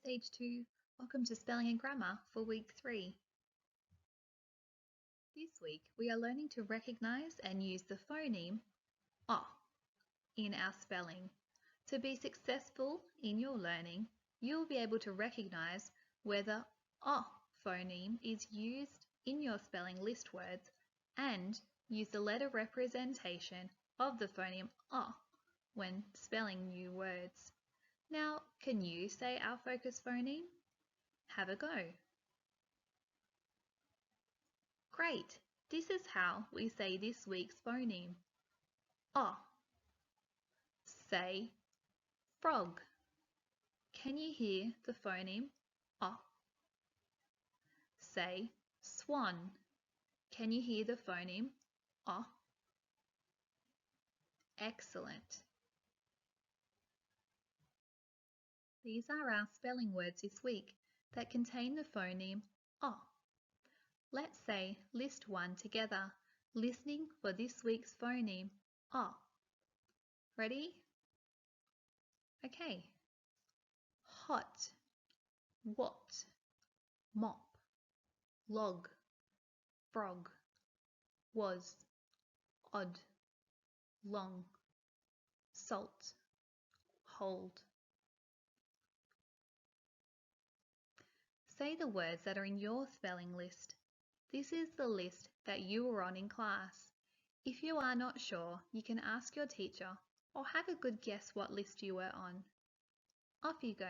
Stage 2. Welcome to Spelling and Grammar for Week 3. This week we are learning to recognise and use the phoneme O in our spelling. To be successful in your learning, you will be able to recognise whether O phoneme is used in your spelling list words and use the letter representation of the phoneme O when spelling new words. Now, can you say our focus phoneme? Have a go. Great! This is how we say this week's phoneme. O. Say frog. Can you hear the phoneme O? Say swan. Can you hear the phoneme O? Excellent. These are our spelling words this week that contain the phoneme O. Let's say list 1 together, listening for this week's phoneme O. Ready? Okay. Hot, what, mop, log, frog, was, odd, long, salt, hold. Say the words that are in your spelling list. This is the list that you were on in class. If you are not sure, you can ask your teacher or have a good guess what list you were on. Off you go.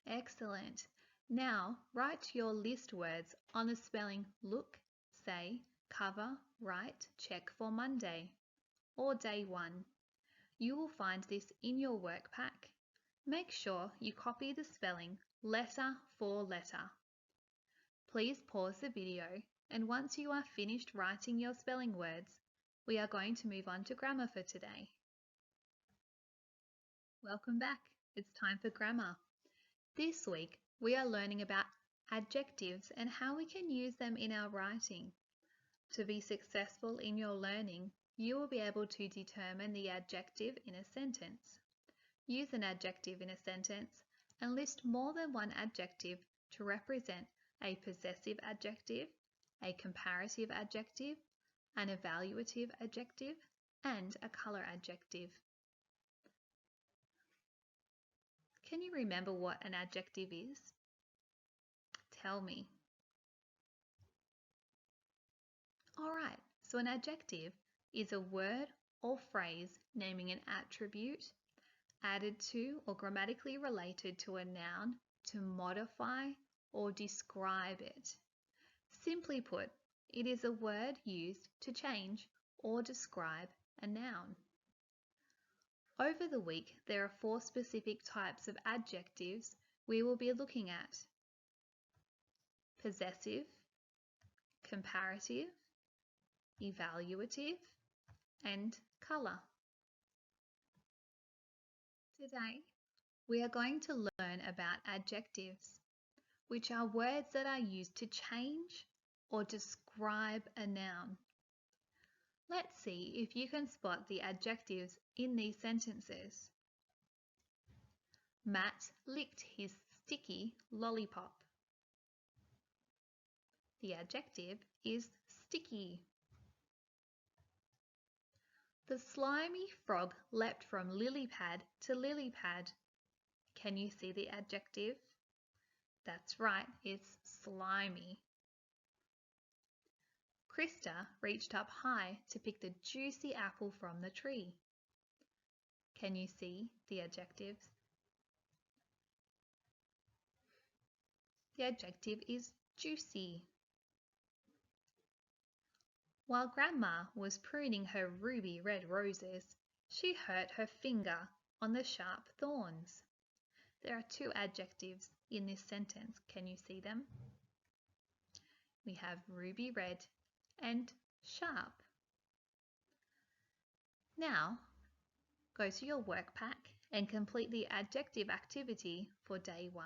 Excellent. Now write your list words on the spelling look, say, cover, write, check for Monday or day 1. You will find this in your work pack. Make sure you copy the spelling letter for letter. Please pause the video, and once you are finished writing your spelling words, we are going to move on to grammar for today. Welcome back. It's time for grammar. This week, we are learning about adjectives and how we can use them in our writing. To be successful in your learning, you will be able to determine the adjective in a sentence. Use an adjective in a sentence and list more than one adjective to represent a possessive adjective, a comparative adjective, an evaluative adjective, and a colour adjective. Can you remember what an adjective is? Tell me. Alright, so an adjective is a word or phrase naming an attribute added to or grammatically related to a noun to modify or describe it. Simply put, it is a word used to change or describe a noun. Over the week, there are 4 specific types of adjectives we will be looking at: possessive, comparative, evaluative, and colour. Today, we are going to learn about adjectives, which are words that are used to change or describe a noun. Let's see if you can spot the adjectives in these sentences. Matt licked his sticky lollipop. The adjective is sticky. The slimy frog leapt from lily pad to lily pad. Can you see the adjective? That's right, it's slimy. Krista reached up high to pick the juicy apple from the tree. Can you see the adjectives? The adjective is juicy. While Grandma was pruning her ruby red roses, she hurt her finger on the sharp thorns. There are 2 adjectives in this sentence. Can you see them? We have ruby red and sharp. Now, go to your work pack and complete the adjective activity for day 1.